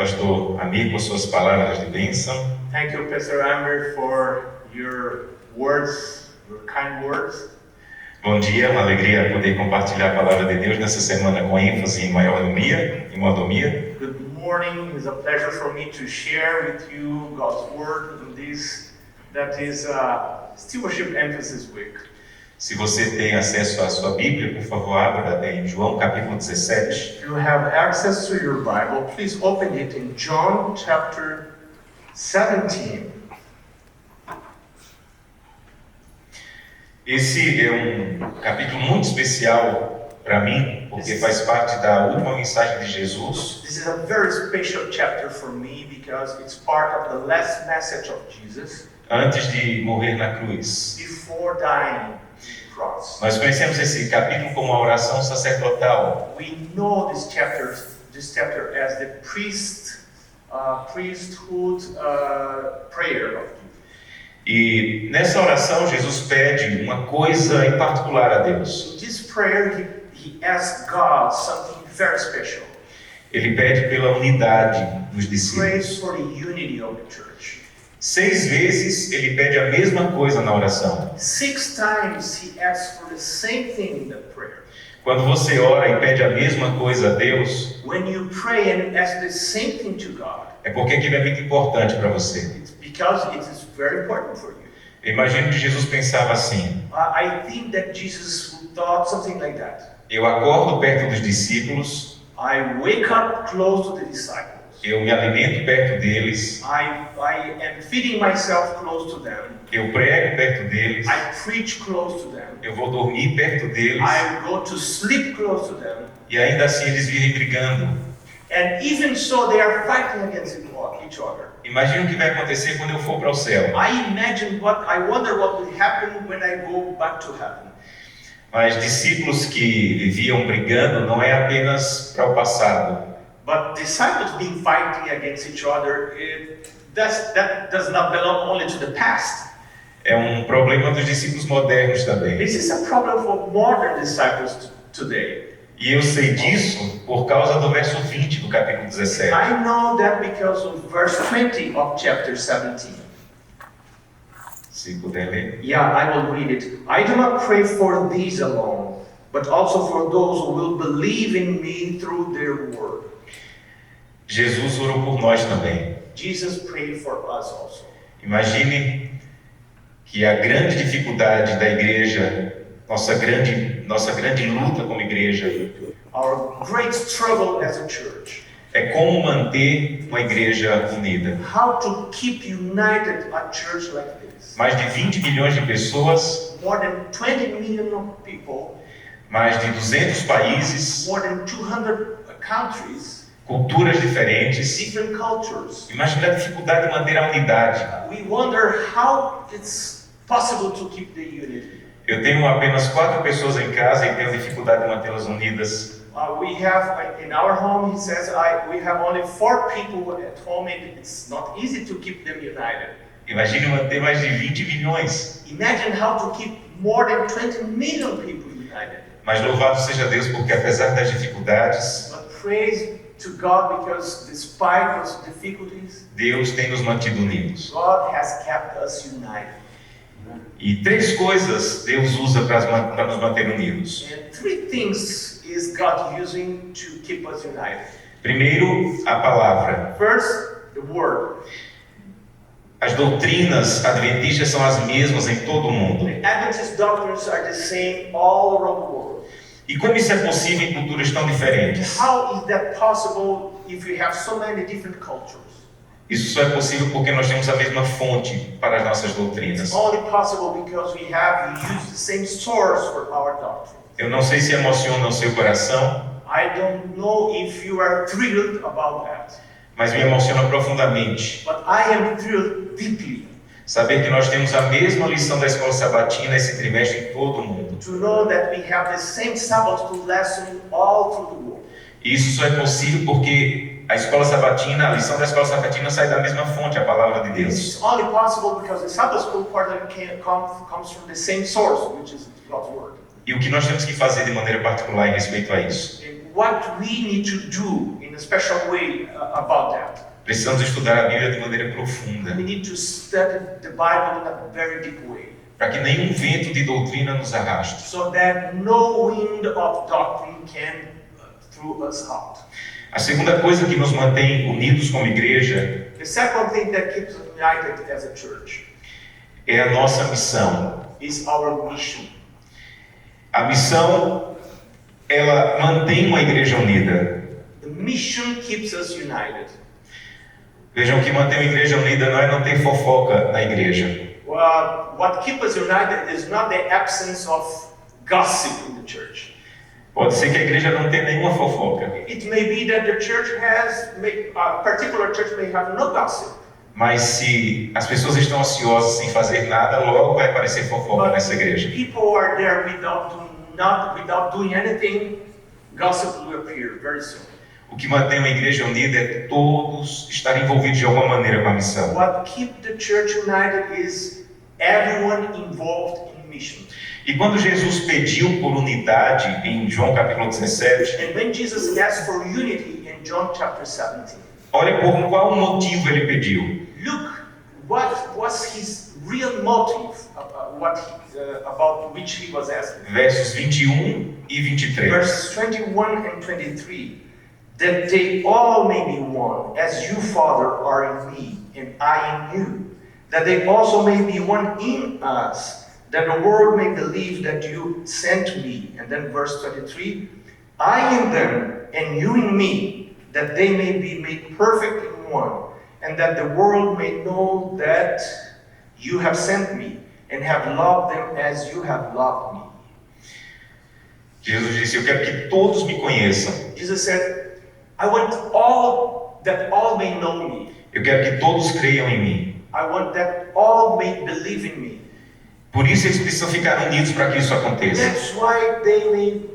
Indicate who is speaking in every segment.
Speaker 1: pastor Amir, por suas palavras de bênção.
Speaker 2: Thank you, Pastor Amir, for your words, your kind words.
Speaker 1: Bom dia, uma alegria poder compartilhar a palavra de Deus nessa semana com ênfase em mordomia.
Speaker 2: Good morning. It's a pleasure for me to share with you God's word in this, that is Stewardship Emphasis Week.
Speaker 1: Se você tem acesso à sua Bíblia, por favor, abra em João capítulo 17.
Speaker 2: If you have access to your Bible, please open it in John chapter 17.
Speaker 1: Esse é um capítulo muito especial para mim, porque faz parte da última mensagem de Jesus.
Speaker 2: This is a very special chapter for me because it's part of the last message of Jesus
Speaker 1: Antes de morrer na cruz.
Speaker 2: before dying on the cross.
Speaker 1: Nós conhecemos esse capítulo como a oração sacerdotal.
Speaker 2: We know this chapter as the priesthood prayer of Jesus.
Speaker 1: E nessa oração Jesus pede uma coisa em particular a Deus.
Speaker 2: In this prayer, he asks God something very special.
Speaker 1: Ele pede pela unidade dos
Speaker 2: He
Speaker 1: discípulos.
Speaker 2: prays for the unity of the church.
Speaker 1: 6 vezes ele pede a mesma coisa na oração.
Speaker 2: 6 times he asks for the same thing in the prayer.
Speaker 1: Quando você ora e pede a mesma coisa a Deus,
Speaker 2: When you pray and ask the same thing to God,
Speaker 1: é porque aquilo é muito importante para você.
Speaker 2: it's because it is very important for you.
Speaker 1: Eu imagino que Jesus pensava assim:
Speaker 2: I think that Jesus thought something like that.
Speaker 1: eu acordo perto dos discípulos,
Speaker 2: I wake up close to the disciples.
Speaker 1: eu me alimento perto deles,
Speaker 2: I am feeding myself close to them.
Speaker 1: eu prego perto deles,
Speaker 2: I preach close to them.
Speaker 1: eu vou dormir perto deles,
Speaker 2: I go to sleep close to them.
Speaker 1: e ainda assim eles vivem brigando.
Speaker 2: And even so, they are fighting against each other.
Speaker 1: Imagina o que vai acontecer quando eu for para o céu.
Speaker 2: I wonder what will happen when I go back to heaven.
Speaker 1: Mas discípulos que viviam brigando não é apenas para o passado.
Speaker 2: But disciples being fighting against each other, that does not belong only to the past.
Speaker 1: É um problema dos discípulos modernos também.
Speaker 2: This is a problem for modern disciples today.
Speaker 1: E eu sei disso por causa do verso 20 do capítulo 17.
Speaker 2: I know that because of verse 20 of chapter 17.
Speaker 1: Se puder ler.
Speaker 2: Yeah, I will read it. I do not pray for these alone, but also for those who will believe in me through their word.
Speaker 1: Jesus orou por nós também.
Speaker 2: Jesus prayed for us also.
Speaker 1: Imagine que a grande dificuldade da igreja, nossa grande luta como igreja,
Speaker 2: Our great struggle as a church.
Speaker 1: é como manter uma igreja unida.
Speaker 2: How to keep united a church like this.
Speaker 1: Mais de 20 milhões de pessoas,
Speaker 2: More than 20 million of people,
Speaker 1: mais de 200 países,
Speaker 2: more than 200 countries,
Speaker 1: culturas diferentes.
Speaker 2: different cultures.
Speaker 1: Imagine a dificuldade de manter a unidade.
Speaker 2: We wonder how it's possible to keep the unity.
Speaker 1: Eu tenho apenas 4 pessoas em casa e tenho dificuldade de mantê-las unidas.
Speaker 2: We have in our home. He says we have only 4 people at home, and it's not easy to keep them united.
Speaker 1: Imagine manter mais de 20 milhões.
Speaker 2: Imagine how to keep more than 20 million people united.
Speaker 1: Mas louvado seja Deus, porque apesar das dificuldades,
Speaker 2: But praise to God, because despite those difficulties,
Speaker 1: Deus tem nos mantido unidos.
Speaker 2: God has kept us united.
Speaker 1: E 3 coisas Deus usa para nos manter unidos.
Speaker 2: And 3 things is God using to keep us united.
Speaker 1: Primeiro, a palavra.
Speaker 2: First, the word.
Speaker 1: As doutrinas adventistas são as mesmas em todo o mundo.
Speaker 2: The Adventist doctrines are the same all around the world.
Speaker 1: E como isso é possível em culturas tão diferentes?
Speaker 2: How is that possible if we have so many different cultures?
Speaker 1: Isso só é possível porque nós temos a mesma fonte para as nossas doutrinas.
Speaker 2: It's only possible because we used the same source for our doctrine.
Speaker 1: Eu não sei se emociona o seu coração,
Speaker 2: I don't know if you are thrilled about that,
Speaker 1: mas me emociona profundamente
Speaker 2: but I am thrilled deeply
Speaker 1: saber que nós temos a mesma lição da escola sabatina esse trimestre em todo o mundo.
Speaker 2: to know that we have the same Sabbath school lesson all through the world.
Speaker 1: E isso só é possível porque a escola sabatina, a lição da escola sabatina sai da mesma fonte, a palavra de Deus.
Speaker 2: It's only possible because the Sabbath school quarter comes from the same source, which is God's word.
Speaker 1: E o que nós temos que fazer de maneira particular em respeito a isso?
Speaker 2: And what we need to do in a a special way about that.
Speaker 1: Precisamos estudar a Bíblia de maneira profunda,
Speaker 2: We need to study the Bible in a very deep way,
Speaker 1: para que nenhum vento de doutrina nos arraste.
Speaker 2: so that no wind of doctrine can throw us out.
Speaker 1: A segunda coisa que nos mantém unidos como igreja
Speaker 2: The second thing that keeps us united as a church
Speaker 1: é a nossa missão.
Speaker 2: is our mission.
Speaker 1: A missão, ela mantém uma igreja unida.
Speaker 2: The mission keeps us united.
Speaker 1: Vejam que manter uma igreja unida não ter fofoca na igreja.
Speaker 2: Well, what keeps us united is not the absence of gossip in the church.
Speaker 1: Pode ser que a igreja não tenha nenhuma fofoca,
Speaker 2: It may be that the church a particular church may have no gossip.
Speaker 1: mas se as pessoas estão ansiosas sem fazer nada, logo vai aparecer fofoca
Speaker 2: But
Speaker 1: nessa igreja.
Speaker 2: people are there without doing anything, gossip will appear very soon.
Speaker 1: O que mantém uma igreja unida é todos estarem envolvidos de alguma maneira com a missão.
Speaker 2: What keeps the church united is everyone involved in mission.
Speaker 1: E quando Jesus pediu por unidade em João capítulo 17,
Speaker 2: And when Jesus asked for unity in John chapter 17,
Speaker 1: olha por qual motivo ele pediu.
Speaker 2: look what was his real motive about which he was asking.
Speaker 1: Versos 21 e 23.
Speaker 2: Verses 21 and 23, that they all may be one, as you, Father, are in me, and I in you, that they also may be one in us, that the world may believe that you sent me. And then verse 23, I in them, and you in me, that they may be made perfect in one, and that the world may know that you have sent me, and have loved them as you have loved me.
Speaker 1: Jesus disse, eu quero que todos me conheçam.
Speaker 2: Jesus said, I want all may know me.
Speaker 1: Eu quero que todos creiam em mim.
Speaker 2: I want that all may believe in me.
Speaker 1: Por isso eles precisam ficar unidos para que isso aconteça.
Speaker 2: That's why they may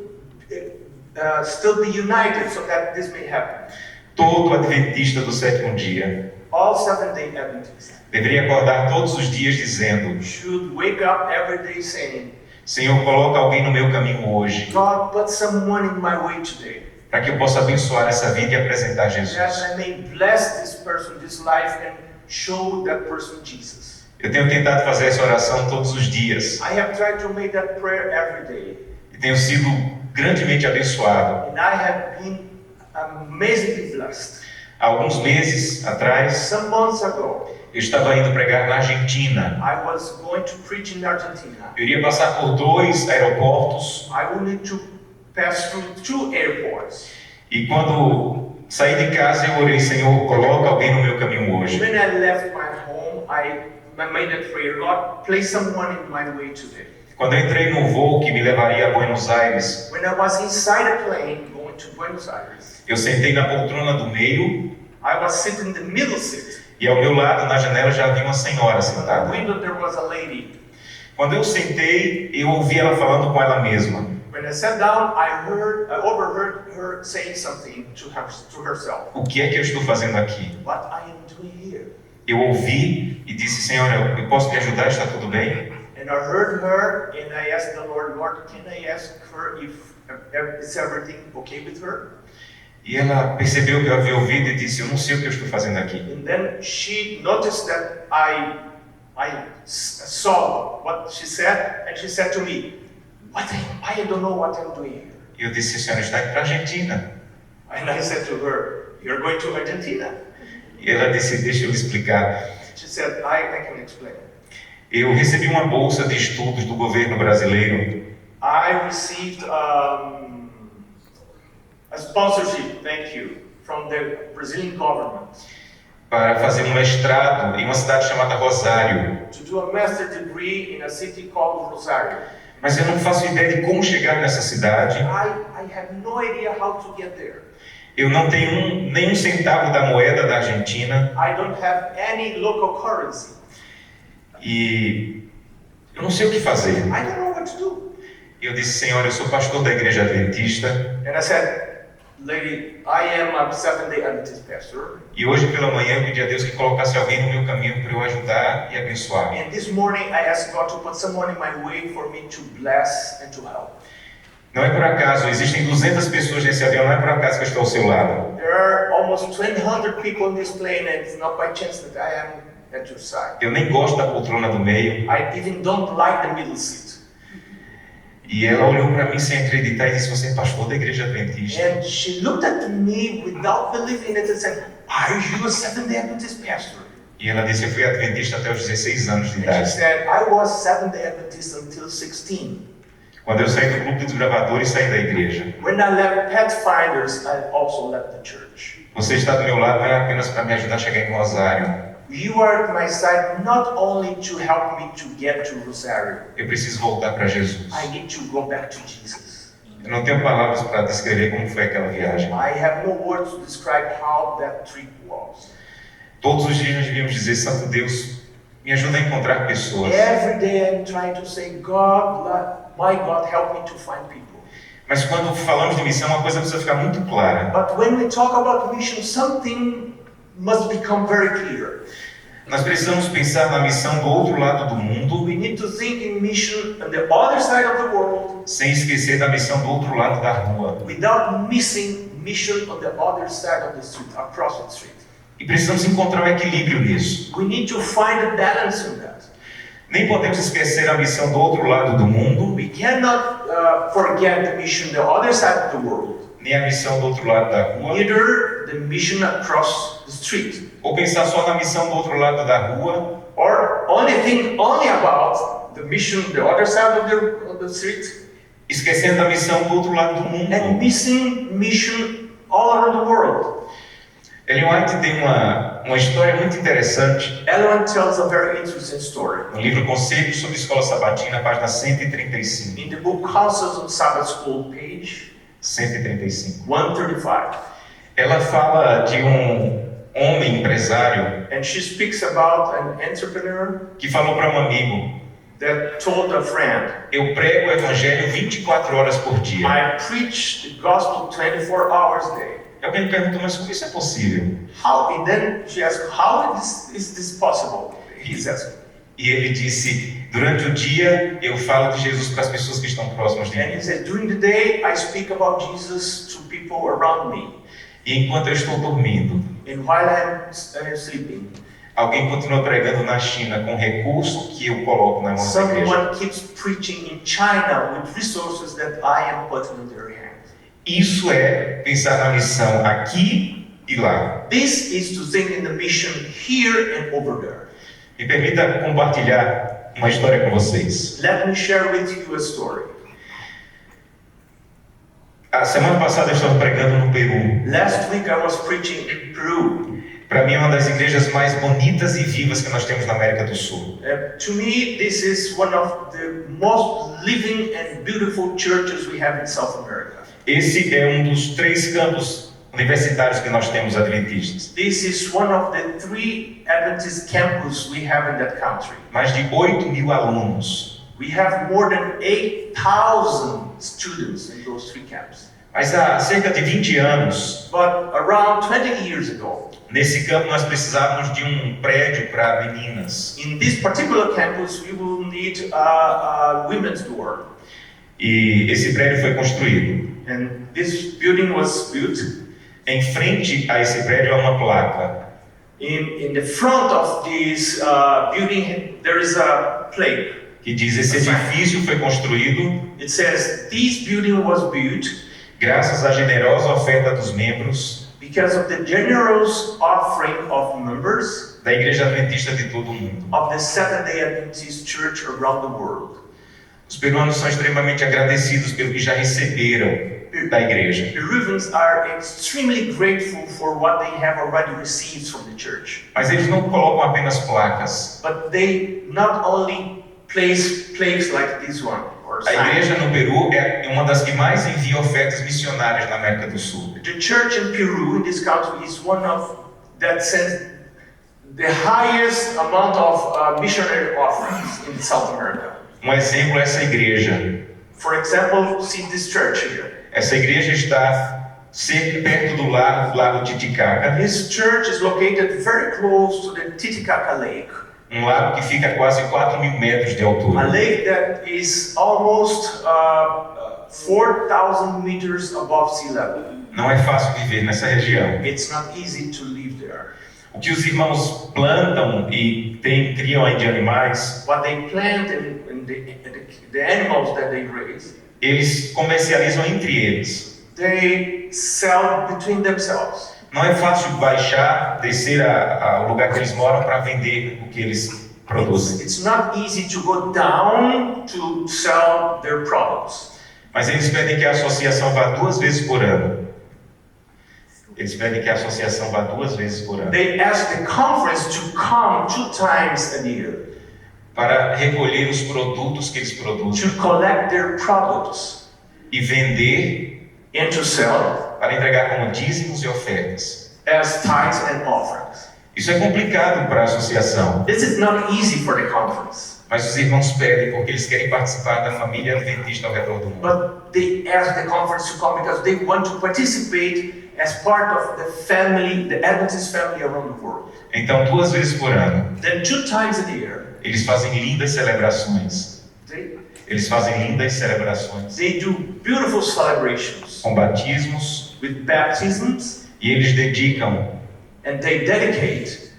Speaker 2: still be united, so that this may happen.
Speaker 1: Todo adventista do sétimo dia
Speaker 2: All Seventh-day Adventists
Speaker 1: deveria acordar todos os dias dizendo,
Speaker 2: should wake up every day saying,
Speaker 1: Senhor, coloca alguém no meu caminho hoje,
Speaker 2: God, put someone in my way today,
Speaker 1: para que eu possa abençoar essa vida e apresentar Jesus.
Speaker 2: that I may bless this person, this life, and show that person Jesus.
Speaker 1: Eu tenho tentado fazer essa oração todos os dias
Speaker 2: I have tried to make that prayer every day,
Speaker 1: e tenho sido grandemente abençoado.
Speaker 2: and I have been amazingly blessed.
Speaker 1: Há alguns meses atrás,
Speaker 2: Some months ago,
Speaker 1: eu estava indo pregar na Argentina.
Speaker 2: I was going to preach in Argentina.
Speaker 1: Eu iria passar por 2 aeroportos
Speaker 2: I will need to pass through 2 airports.
Speaker 1: e quando saí de casa eu orei, Senhor, coloca alguém no meu caminho hoje.
Speaker 2: When I left my home, I made a prayer, God, place someone in my way today.
Speaker 1: Quando eu entrei no voo que me levaria a Buenos Aires,
Speaker 2: When I was inside a plane going to Buenos Aires,
Speaker 1: eu sentei na poltrona do meio
Speaker 2: I was sitting in the middle seat.
Speaker 1: e ao meu lado, na janela, já havia uma senhora
Speaker 2: On the
Speaker 1: sentada.
Speaker 2: window there was a lady.
Speaker 1: Quando eu sentei, eu ouvi ela falando com ela mesma.
Speaker 2: When I sat down, I overheard her saying something to herself.
Speaker 1: O que é que eu estou fazendo aqui?
Speaker 2: What I am doing here?
Speaker 1: Eu ouvi e disse, Senhora, eu posso te ajudar? Está tudo bem?
Speaker 2: And I heard her, and I asked the Lord, can I ask her if is everything okay with her?
Speaker 1: E ela percebeu que eu havia ouvido e disse, eu não sei o que eu estou fazendo aqui.
Speaker 2: And then she noticed that I saw what she said, and she said to me, I don't know what I'm doing here.
Speaker 1: E eu disse, Senhora, está indo para a Argentina.
Speaker 2: And I said to her, you're going to Argentina?
Speaker 1: E ela disse, deixa eu lhe explicar.
Speaker 2: She said, I can explain.
Speaker 1: Eu recebi uma bolsa de estudos do governo brasileiro
Speaker 2: I received a sponsorship, thank you, from the Brazilian government
Speaker 1: para fazer um mestrado em uma cidade chamada Rosário.
Speaker 2: to do a master degree in a city called Rosario.
Speaker 1: Mas eu não faço ideia de como chegar nessa cidade.
Speaker 2: I have no idea how to get there.
Speaker 1: Eu não tenho nenhum centavo da moeda da Argentina.
Speaker 2: I don't have any local currency.
Speaker 1: E eu não sei o que fazer.
Speaker 2: I don't know what to do.
Speaker 1: E eu disse, Senhora, eu sou pastor da igreja adventista.
Speaker 2: And I said, lady, I am a Seventh-day Adventist pastor.
Speaker 1: E hoje pela manhã eu pedi a Deus que colocasse alguém no meu caminho para eu ajudar e abençoar.
Speaker 2: And this morning I asked God to put someone in my way for me to bless and to help.
Speaker 1: Não é por acaso, existem 200 pessoas nesse avião, não é por acaso que eu estou ao seu lado.
Speaker 2: There are almost 200 people in this plane, and it's not by chance that I am at your side.
Speaker 1: Eu nem gosto da poltrona do meio.
Speaker 2: I even don't like the middle seat.
Speaker 1: E ela olhou para mim sem acreditar e disse, você é pastor da igreja adventista?
Speaker 2: And she looked at me without believing it and said, are you a Seventh-day Adventist pastor?
Speaker 1: E ela disse, eu fui adventista até os 16 anos de
Speaker 2: And she
Speaker 1: idade.
Speaker 2: said, I was Seventh-day Adventist until 16.
Speaker 1: Quando eu saí do grupo dos gravadores, saí da igreja.
Speaker 2: When I left Pathfinders, I also left the church.
Speaker 1: Você está do meu lado não é apenas para me ajudar a chegar em Rosário.
Speaker 2: You are at my side not only to help me to get to Rosario.
Speaker 1: Eu preciso voltar para Jesus.
Speaker 2: I need to go back to Jesus.
Speaker 1: Eu não tenho palavras para descrever como foi aquela viagem.
Speaker 2: I have no words to describe how that trip was.
Speaker 1: Todos os dias nós devíamos dizer, Santo Deus, me ajuda a encontrar pessoas.
Speaker 2: Every day I'm trying to say, God, my God, help me to find people.
Speaker 1: Mas quando falamos de missão, uma coisa precisa ficar muito clara.
Speaker 2: But when we talk about mission, something must become very clear.
Speaker 1: Nós precisamos pensar na missão do outro lado do mundo,
Speaker 2: We need to think in mission on the other side of the world
Speaker 1: sem esquecer da missão do outro lado da rua.
Speaker 2: without missing mission on the other side of the street, across the street.
Speaker 1: E precisamos encontrar um equilíbrio nisso.
Speaker 2: We need to find a balance in that.
Speaker 1: Nem podemos esquecer a missão do outro lado do mundo,
Speaker 2: We cannot forget the mission on the other side of the world,
Speaker 1: nem a missão do outro lado da rua,
Speaker 2: neither the mission across the street,
Speaker 1: ou pensar só na missão do outro lado da rua,
Speaker 2: or only think only about the mission on the other side of the street,
Speaker 1: esquecendo da missão do outro lado do
Speaker 2: and
Speaker 1: mundo.
Speaker 2: missing mission all around the world.
Speaker 1: Ellen White tem uma história muito interessante
Speaker 2: Ellen tells a very interesting story.
Speaker 1: no livro Conceitos sobre Escola Sabatina, página 135.
Speaker 2: In the book Counsels on Sabbath School, page
Speaker 1: 135.
Speaker 2: 135.
Speaker 1: Ela fala de um homem empresário
Speaker 2: And she speaks about an entrepreneur
Speaker 1: que falou para um amigo,
Speaker 2: that told a friend,
Speaker 1: eu prego o evangelho 24 horas por dia.
Speaker 2: I preach the gospel 24 hours a day.
Speaker 1: E alguém me perguntou, mas como isso é possível?
Speaker 2: How? And then she asked, how is this possible? He's asking.
Speaker 1: E ele disse, durante o dia eu falo de Jesus para as pessoas que estão próximas de
Speaker 2: And
Speaker 1: mim.
Speaker 2: he said, during the day, I speak about Jesus to people around me.
Speaker 1: E enquanto eu estou dormindo,
Speaker 2: And while I'm sleeping,
Speaker 1: alguém continua pregando na China com recurso que eu coloco na mão da igreja.
Speaker 2: someone keeps preaching in China with resources that I am putting in their hands.
Speaker 1: Isso é pensar na missão aqui e lá.
Speaker 2: This is to think in the mission here and over there.
Speaker 1: Me permita compartilhar uma história com vocês.
Speaker 2: Let me share with you a story.
Speaker 1: A semana passada eu estava pregando no Peru.
Speaker 2: Last week I was preaching in Peru.
Speaker 1: Para mim é uma das igrejas mais bonitas e vivas que nós temos na América do Sul.
Speaker 2: To me, this is one of the most living and beautiful churches we have in South America.
Speaker 1: Esse é um dos 3 campos universitários que nós temos adventistas.
Speaker 2: This is one of the 3 Adventist campuses we have in that country.
Speaker 1: Mais de 8.000 alunos.
Speaker 2: We have more than 8,000 students in those 3 camps.
Speaker 1: Mas há cerca de 20 anos,
Speaker 2: But around 20 years ago,
Speaker 1: nesse campo nós precisávamos de um prédio para meninas.
Speaker 2: in this particular campus, we will need a women's door.
Speaker 1: E esse prédio foi construído.
Speaker 2: And this building was built.
Speaker 1: Em frente a esse prédio há uma placa.
Speaker 2: In the front of this building, there is a plaque.
Speaker 1: Que diz, esse edifício foi construído
Speaker 2: It says, this building was built
Speaker 1: graças à generosa oferta dos membros
Speaker 2: because of the generous offering of members
Speaker 1: da Igreja Adventista de todo o mundo.
Speaker 2: of the Seventh-day Adventist Church around the world.
Speaker 1: Os peruanos são extremamente agradecidos pelo que já receberam da igreja.
Speaker 2: Peruvians are extremely grateful for what they have already received from the church.
Speaker 1: Mas eles não colocam apenas placas.
Speaker 2: But they not only place plaques like this one or
Speaker 1: A igreja
Speaker 2: signs.
Speaker 1: no Peru é uma das que mais envia ofertas missionárias na América do Sul.
Speaker 2: The church in Peru, in this country, is one of that sends the highest amount of missionary offerings in South America.
Speaker 1: Um exemplo é essa igreja.
Speaker 2: For example, see this church here.
Speaker 1: Essa igreja está sempre perto do lago Titicaca,
Speaker 2: This church is located very close to the Titicaca Lake,
Speaker 1: um lago que fica a quase 4.000 metros de
Speaker 2: a
Speaker 1: altura.
Speaker 2: lake that is almost 4,000 meters above sea level.
Speaker 1: Não é fácil viver nessa região.
Speaker 2: It's not easy to live there.
Speaker 1: O que os irmãos plantam e criam aí de animais,
Speaker 2: What they plant and the animals that they raise,
Speaker 1: eles comercializam entre eles.
Speaker 2: they sell between themselves.
Speaker 1: Não é fácil baixar, descer ao lugar que eles moram para vender o que eles produzem.
Speaker 2: It's not easy to go down to sell their products.
Speaker 1: Mas eles pedem que a associação vá 2 vezes por ano. Eles pedem que a associação vá 2 vezes por ano.
Speaker 2: They ask the conference to come 2 times a year
Speaker 1: Para recolher os produtos que eles produzem
Speaker 2: to collect their products
Speaker 1: e vender
Speaker 2: and to sell
Speaker 1: para entregar como dízimos e ofertas.
Speaker 2: as tithes and offerings.
Speaker 1: Isso é complicado para a associação,
Speaker 2: This is not easy for the conference,
Speaker 1: mas os irmãos pedem porque eles querem participar da família adventista ao redor do mundo.
Speaker 2: but they ask the conference to come because they want to participate as part of the family, the Adventist family around the world.
Speaker 1: Então, 2 vezes por ano,
Speaker 2: Then 2 times a year,
Speaker 1: eles fazem lindas celebrações.
Speaker 2: they
Speaker 1: Eles fazem lindas celebrações
Speaker 2: do beautiful celebrations
Speaker 1: com batismos
Speaker 2: with baptisms,
Speaker 1: e eles dedicam
Speaker 2: and they dedicate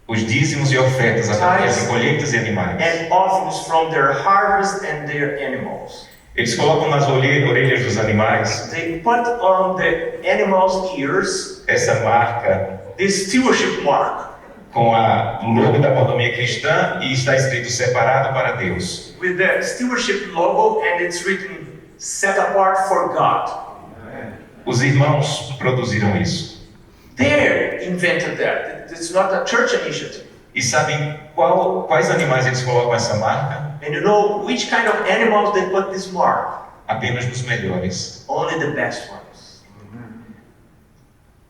Speaker 1: os dízimos e ofertas através de colheitas e animais.
Speaker 2: and offerings from their harvest and their animals.
Speaker 1: Eles colocam nas orelhas dos animais
Speaker 2: They put on the animals' ears
Speaker 1: essa marca
Speaker 2: this stewardship mark
Speaker 1: com o logo da mordomia cristã e está escrito separado para Deus.
Speaker 2: with the stewardship logo, and it's written set apart for God.
Speaker 1: Os irmãos produziram isso.
Speaker 2: They invented that. It's not a church initiative.
Speaker 1: E sabem quais animais eles colocam essa marca?
Speaker 2: And you know which kind of animals they put this mark?
Speaker 1: Apenas nos melhores.
Speaker 2: Only the best ones.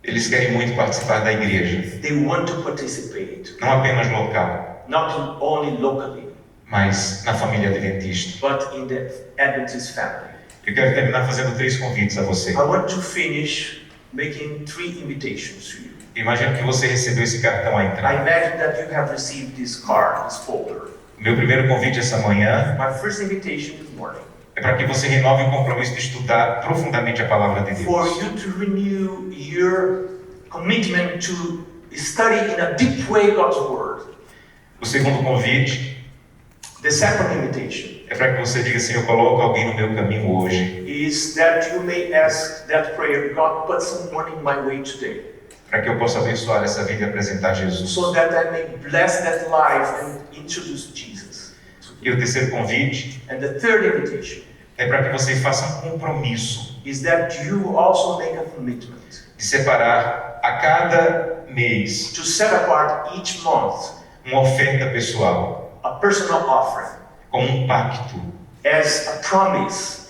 Speaker 1: Eles querem muito participar da igreja,
Speaker 2: They want to participate,
Speaker 1: não apenas local,
Speaker 2: not only locally,
Speaker 1: mas na família adventista.
Speaker 2: but in the Adventist family.
Speaker 1: Eu quero terminar fazendo 3 convites a você.
Speaker 2: I want to finish making 3 invitations to you.
Speaker 1: Imagino que você recebeu esse cartão à
Speaker 2: I
Speaker 1: entrada.
Speaker 2: imagine that you have received this card, this folder.
Speaker 1: Meu primeiro convite essa manhã
Speaker 2: My first invitation this morning
Speaker 1: é para que você renove o compromisso de estudar profundamente a palavra de
Speaker 2: for
Speaker 1: Deus.
Speaker 2: you to renew your commitment to study in a deep way God's Word.
Speaker 1: O segundo convite
Speaker 2: The second invitation
Speaker 1: é para que você diga assim: eu coloco alguém no meu caminho hoje,
Speaker 2: is that you may ask that prayer, God, put someone in my way today,
Speaker 1: para que eu possa abençoar essa vida e apresentar Jesus.
Speaker 2: so that I may bless that life and introduce Jesus.
Speaker 1: E o terceiro convite
Speaker 2: And the third invitation
Speaker 1: é para que você faça um compromisso
Speaker 2: is that you also make a commitment
Speaker 1: de separar a cada mês
Speaker 2: to set apart each month
Speaker 1: uma oferta pessoal,
Speaker 2: a personal offering
Speaker 1: como um pacto,
Speaker 2: as a promise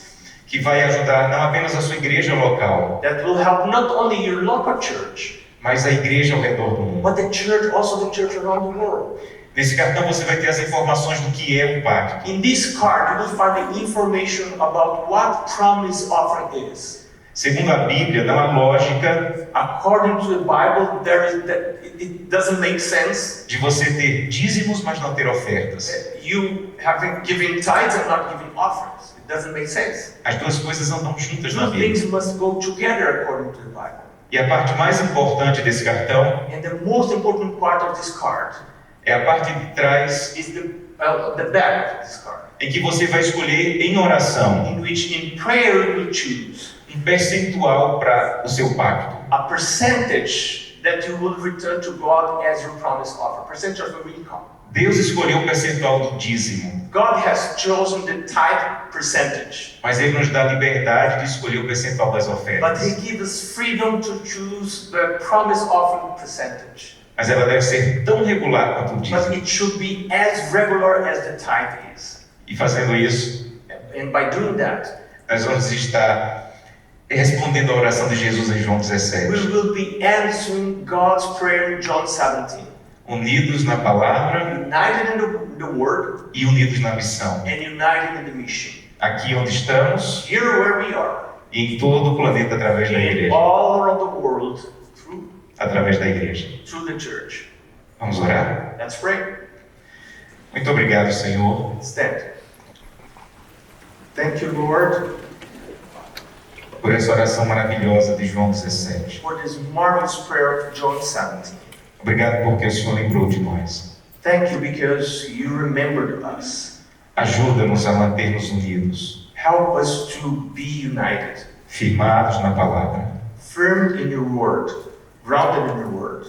Speaker 1: que vai ajudar não apenas a sua igreja local,
Speaker 2: that will help not only your local church,
Speaker 1: mas a igreja ao redor do mundo.
Speaker 2: but the church, also the church around the world.
Speaker 1: Nesse cartão você vai ter as informações do que é o pacto.
Speaker 2: In this card, you will find the information about what promise offering is.
Speaker 1: Segundo a Bíblia, não há lógica
Speaker 2: According to the Bible, it doesn't make sense.
Speaker 1: de você ter dízimos, mas não ter ofertas.
Speaker 2: You having giving tithes and not giving offerings. It doesn't make sense.
Speaker 1: As duas coisas andam juntas na
Speaker 2: Two
Speaker 1: Bíblia.
Speaker 2: things must go together according to the Bible.
Speaker 1: E a parte mais importante desse cartão
Speaker 2: And the most important part of this card
Speaker 1: é a parte de trás,
Speaker 2: is the back of this card,
Speaker 1: em que você vai escolher em oração
Speaker 2: in which in prayer you will choose
Speaker 1: um percentual para o seu pacto.
Speaker 2: a percentage that you will return to God as your promise offer, percentage of your income.
Speaker 1: Deus escolheu o percentual do dízimo,
Speaker 2: God has chosen the tithe percentage,
Speaker 1: mas Ele nos dá a liberdade de escolher o percentual das
Speaker 2: but
Speaker 1: ofertas.
Speaker 2: He gives us freedom to choose the promise offering percentage.
Speaker 1: Mas ela deve ser tão regular quanto o
Speaker 2: But
Speaker 1: dízimo.
Speaker 2: it should be as regular as the tithe is.
Speaker 1: E fazendo isso,
Speaker 2: And by doing that,
Speaker 1: nós vamos estar respondendo à oração de Jesus em João
Speaker 2: we
Speaker 1: 17.
Speaker 2: will be answering God's prayer in John 17.
Speaker 1: Unidos na palavra
Speaker 2: United in the Word
Speaker 1: e unidos na missão.
Speaker 2: and united in the mission.
Speaker 1: Aqui onde estamos
Speaker 2: Here where we are,
Speaker 1: e em todo o planeta através da
Speaker 2: and
Speaker 1: igreja.
Speaker 2: all around the world,
Speaker 1: Através da igreja.
Speaker 2: through the church.
Speaker 1: Vamos orar?
Speaker 2: Let's pray.
Speaker 1: Muito obrigado, Senhor.
Speaker 2: Stand. Thank you, Lord,
Speaker 1: por essa oração maravilhosa de João 17.
Speaker 2: for this marvelous prayer of John 17.
Speaker 1: Obrigado porque o Senhor lembrou de nós.
Speaker 2: Thank you because you remembered us.
Speaker 1: Ajuda-nos a manter-nos unidos,
Speaker 2: Help us to be united,
Speaker 1: firmados na palavra
Speaker 2: firm in your word, grounded in your word,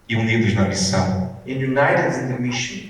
Speaker 1: e unidos na missão.
Speaker 2: and united in the mission.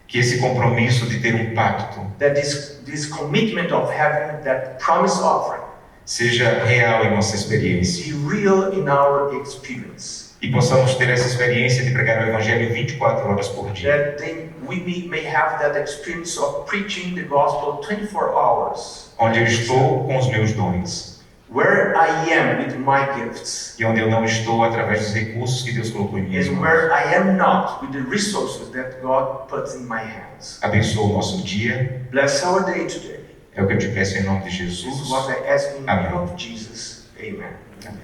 Speaker 1: Que esse compromisso de ter um pacto
Speaker 2: That this commitment of having that promise offering
Speaker 1: seja real em nossa experiência
Speaker 2: be real in our experience.
Speaker 1: e possamos ter essa experiência de pregar o Evangelho 24 horas por dia.
Speaker 2: That we may have that experience of preaching the gospel 24 hours.
Speaker 1: Onde eu estou com os meus dons
Speaker 2: Where I am with my gifts,
Speaker 1: e onde eu não estou através dos recursos que Deus colocou em minhas
Speaker 2: and
Speaker 1: mãos.
Speaker 2: where I am not with the resources that God puts in my hands.
Speaker 1: Abençoa o nosso dia.
Speaker 2: Bless our day today.
Speaker 1: É o que eu te peço em nome de
Speaker 2: This is
Speaker 1: Jesus.
Speaker 2: what I ask in the name
Speaker 1: Amém.
Speaker 2: of Jesus. Amen.
Speaker 1: Amém.